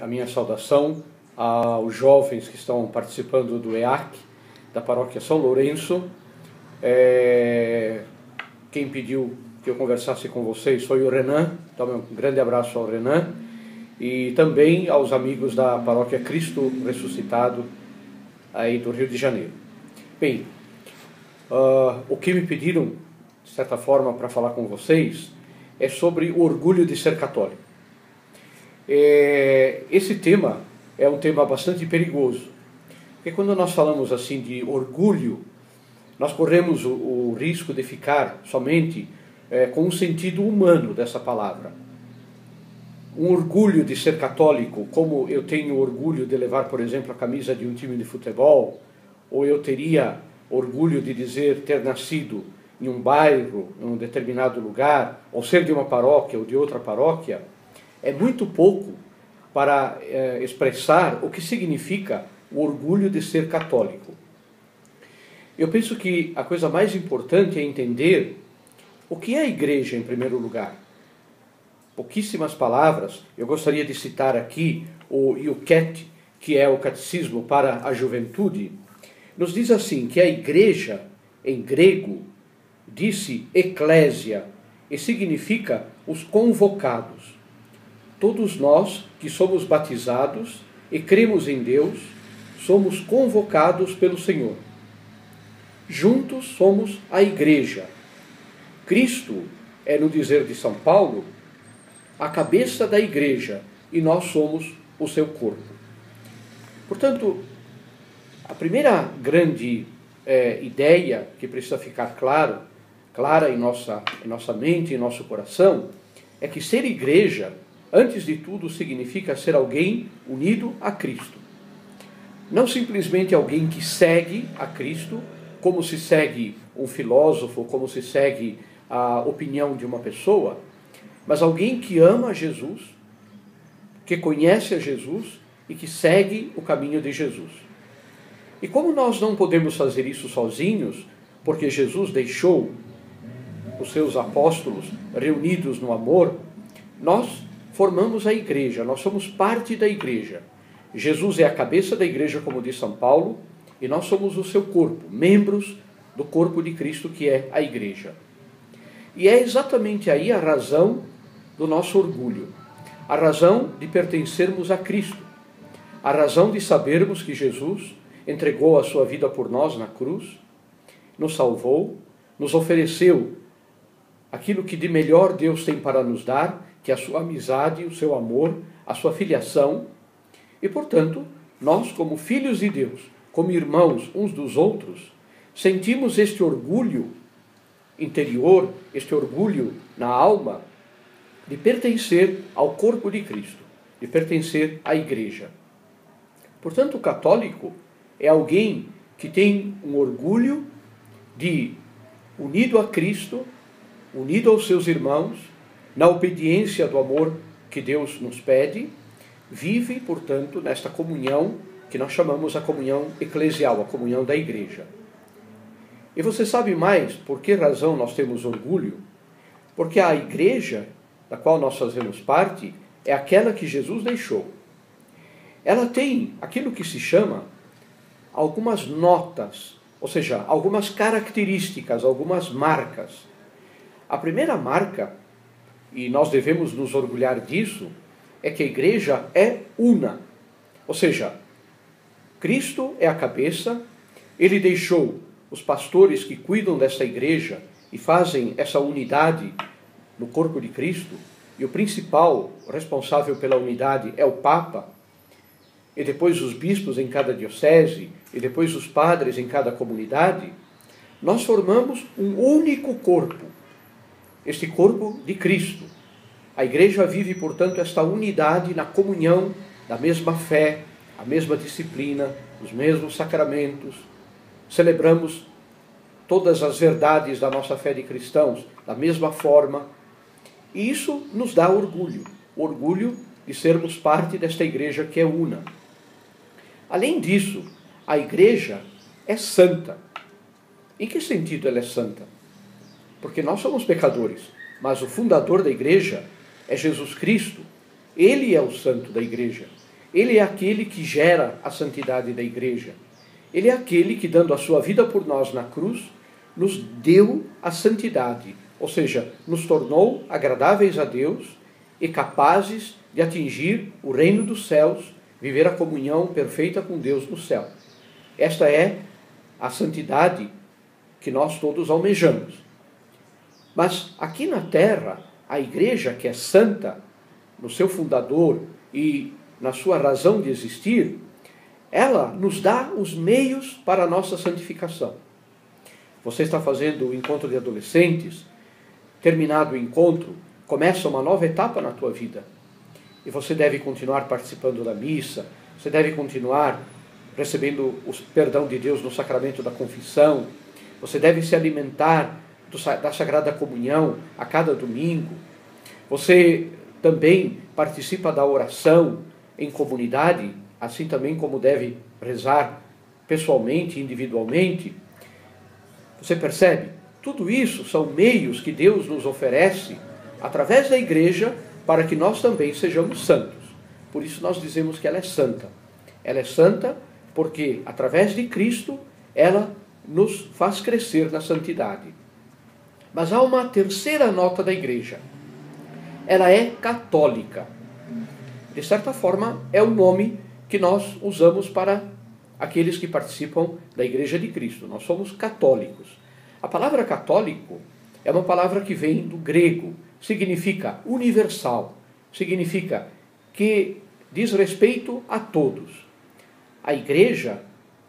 a minha saudação aos jovens que estão participando do EAC, da paróquia São Lourenço. Quem pediu que eu conversasse com vocês foi o Renan, então um grande abraço ao Renan, e também aos amigos da paróquia Cristo Ressuscitado, aí do Rio de Janeiro. Bem, o que me pediram, de certa forma, para falar com vocês, é sobre o orgulho de ser católico. Esse tema é um tema bastante perigoso, porque quando nós falamos assim de orgulho, nós corremos o risco de ficar somente com um sentido humano dessa palavra. Um orgulho de ser católico, como eu tenho orgulho de levar, por exemplo, a camisa de um time de futebol, ou eu teria orgulho de dizer ter nascido em um bairro, em um determinado lugar, ou ser de uma paróquia ou de outra paróquia, é muito pouco para expressar o que significa o orgulho de ser católico. Eu penso que a coisa mais importante é entender o que é a igreja, em primeiro lugar. Pouquíssimas palavras, eu gostaria de citar aqui o Yucat, que é o Catecismo para a Juventude, nos diz assim, que a igreja, em grego, disse eclésia, e significa os convocados. Todos nós que somos batizados e cremos em Deus, somos convocados pelo Senhor. Juntos somos a igreja. Cristo é, no dizer de São Paulo, a cabeça da igreja, e nós somos o seu corpo. Portanto, a primeira grande ideia que precisa ficar clara em nossa mente, em nosso coração, é que ser igreja, antes de tudo, significa ser alguém unido a Cristo. Não simplesmente alguém que segue a Cristo, como se segue um filósofo, como se segue a opinião de uma pessoa, mas alguém que ama a Jesus, que conhece a Jesus e que segue o caminho de Jesus. E como nós não podemos fazer isso sozinhos, porque Jesus deixou os seus apóstolos reunidos no amor, nós formamos a igreja, nós somos parte da igreja. Jesus é a cabeça da igreja, como diz São Paulo, e nós somos o seu corpo, membros do corpo de Cristo, que é a igreja. E é exatamente aí a razão do nosso orgulho, a razão de pertencermos a Cristo, a razão de sabermos que Jesus entregou a sua vida por nós na cruz, nos salvou, nos ofereceu aquilo que de melhor Deus tem para nos dar, que é a sua amizade, o seu amor, a sua filiação, e portanto, nós como filhos de Deus, como irmãos uns dos outros, sentimos este orgulho interior, este orgulho na alma, de pertencer ao corpo de Cristo, de pertencer à igreja. Portanto, o católico é alguém que tem um orgulho de, unido a Cristo, unido aos seus irmãos, na obediência do amor que Deus nos pede, vive, portanto, nesta comunhão que nós chamamos a comunhão eclesial, a comunhão da igreja. E você sabe mais por que razão nós temos orgulho? Porque a igreja da qual nós fazemos parte é aquela que Jesus deixou. Ela tem aquilo que se chama algumas notas, ou seja, algumas características, algumas marcas. A primeira marca, e nós devemos nos orgulhar disso, é que a igreja é una. Ou seja, Cristo é a cabeça, ele deixou os pastores que cuidam dessa igreja e fazem essa unidade no corpo de Cristo, e o principal responsável pela unidade é o Papa, e depois os bispos em cada diocese, e depois os padres em cada comunidade. Nós formamos um único corpo, este corpo de Cristo. A igreja vive, portanto, esta unidade na comunhão da mesma fé, a mesma disciplina, os mesmos sacramentos. Celebramos todas as verdades da nossa fé de cristãos da mesma forma. E isso nos dá orgulho, o orgulho de sermos parte desta igreja que é una. Além disso, a igreja é santa. Em que sentido ela é santa? Porque nós somos pecadores, mas o fundador da igreja é Jesus Cristo. Ele é o santo da igreja. Ele é aquele que gera a santidade da igreja. Ele é aquele que, dando a sua vida por nós na cruz, nos deu a santidade, ou seja, nos tornou agradáveis a Deus e capazes de atingir o reino dos céus, viver a comunhão perfeita com Deus no céu. Esta é a santidade que nós todos almejamos. Mas aqui na terra, a igreja, que é santa no seu fundador e na sua razão de existir, ela nos dá os meios para a nossa santificação. Você está fazendo o encontro de adolescentes, terminado o encontro, começa uma nova etapa na tua vida. E você deve continuar participando da missa, você deve continuar recebendo o perdão de Deus no sacramento da confissão, você deve se alimentar da Sagrada Comunhão a cada domingo, você também participa da oração em comunidade, assim também como deve rezar pessoalmente, individualmente. Você percebe? Tudo isso são meios que Deus nos oferece através da igreja para que nós também sejamos santos. Por isso nós dizemos que ela é santa. Ela é santa porque, através de Cristo, ela nos faz crescer na santidade. Mas há uma terceira nota da igreja. Ela é católica. De certa forma, é o nome que nós usamos para aqueles que participam da Igreja de Cristo. Nós somos católicos. A palavra católico é uma palavra que vem do grego, significa universal, significa que diz respeito a todos. A igreja,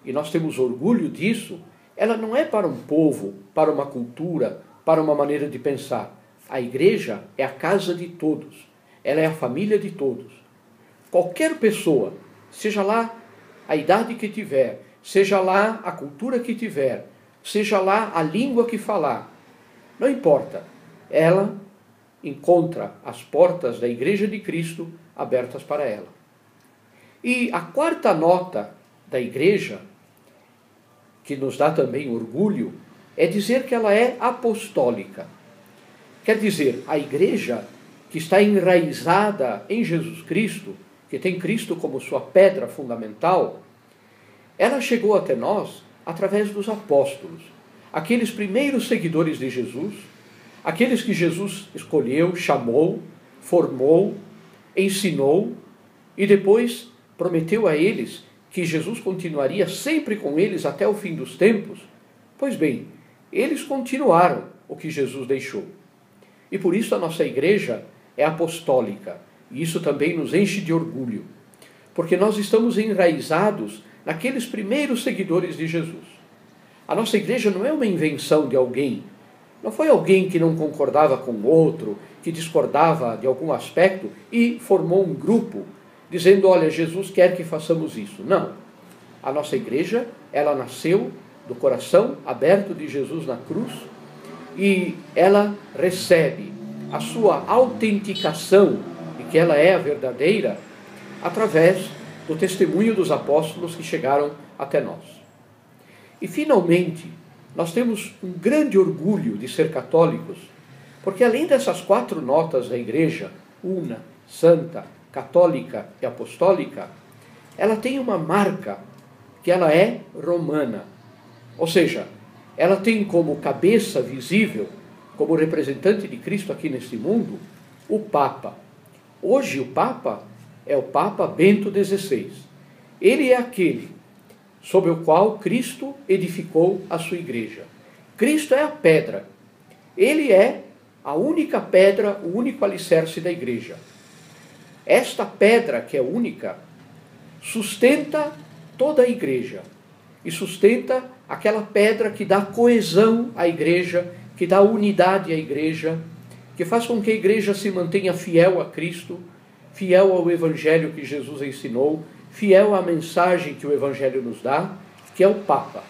e nós temos orgulho disso, ela não é para um povo, para uma cultura, para uma maneira de pensar. A igreja é a casa de todos, ela é a família de todos. Qualquer pessoa, seja lá a idade que tiver, seja lá a cultura que tiver, seja lá a língua que falar, não importa, ela encontra as portas da Igreja de Cristo abertas para ela. E a quarta nota da igreja, que nos dá também orgulho, é dizer que ela é apostólica. Quer dizer, a igreja que está enraizada em Jesus Cristo, que tem Cristo como sua pedra fundamental, ela chegou até nós através dos apóstolos, aqueles primeiros seguidores de Jesus, aqueles que Jesus escolheu, chamou, formou, ensinou e depois prometeu a eles que Jesus continuaria sempre com eles até o fim dos tempos. Pois bem, eles continuaram o que Jesus deixou. E por isso a nossa igreja é apostólica. E isso também nos enche de orgulho. Porque nós estamos enraizados naqueles primeiros seguidores de Jesus. A nossa igreja não é uma invenção de alguém. Não foi alguém que não concordava com o outro, que discordava de algum aspecto e formou um grupo dizendo, olha, Jesus quer que façamos isso. Não. A nossa igreja, ela nasceu do coração aberto de Jesus na cruz e ela recebe a sua autenticação de que ela é a verdadeira através do testemunho dos apóstolos que chegaram até nós. E finalmente, nós temos um grande orgulho de ser católicos, porque além dessas 4 notas da igreja, una, santa, católica e apostólica, ela tem uma marca que ela é romana. Ou seja, ela tem como cabeça visível, como representante de Cristo aqui neste mundo, o Papa. Hoje o Papa é o Papa Bento XVI. Ele é aquele sobre o qual Cristo edificou a sua igreja. Cristo é a pedra. Ele é a única pedra, o único alicerce da igreja. Esta pedra, que é única, sustenta toda a igreja. E sustenta aquela pedra que dá coesão à igreja, que dá unidade à igreja, que faz com que a igreja se mantenha fiel a Cristo, fiel ao Evangelho que Jesus ensinou, fiel à mensagem que o Evangelho nos dá, que é o Papa.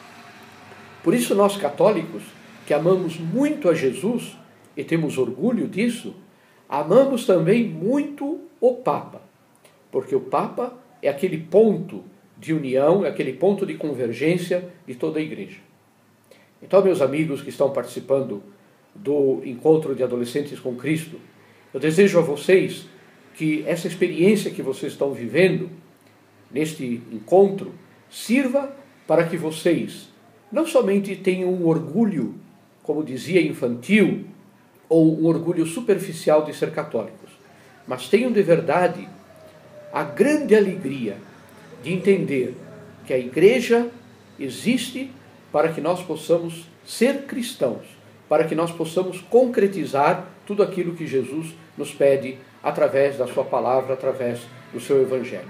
Por isso nós católicos, que amamos muito a Jesus, e temos orgulho disso, amamos também muito o Papa, porque o Papa é aquele ponto de união, é aquele ponto de convergência de toda a igreja. Então, meus amigos que estão participando do encontro de adolescentes com Cristo, eu desejo a vocês que essa experiência que vocês estão vivendo, neste encontro, sirva para que vocês não somente tenham um orgulho, como dizia, infantil, ou um orgulho superficial de ser católicos, mas tenham de verdade a grande alegria de entender que a igreja existe para que nós possamos ser cristãos, para que nós possamos concretizar tudo aquilo que Jesus nos pede através da sua palavra, através do seu evangelho.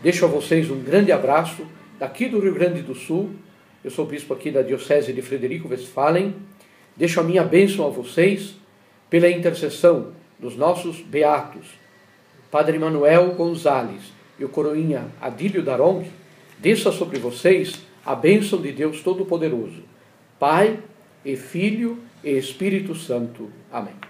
Deixo a vocês um grande abraço daqui do Rio Grande do Sul. Eu sou bispo aqui da Diocese de Frederico Westphalen. Deixo a minha bênção a vocês pela intercessão dos nossos beatos, Padre Manuel Gonzales e o coroinha Adílio Daronchi. Desça sobre vocês a bênção de Deus Todo-Poderoso, Pai e Filho e Espírito Santo. Amém.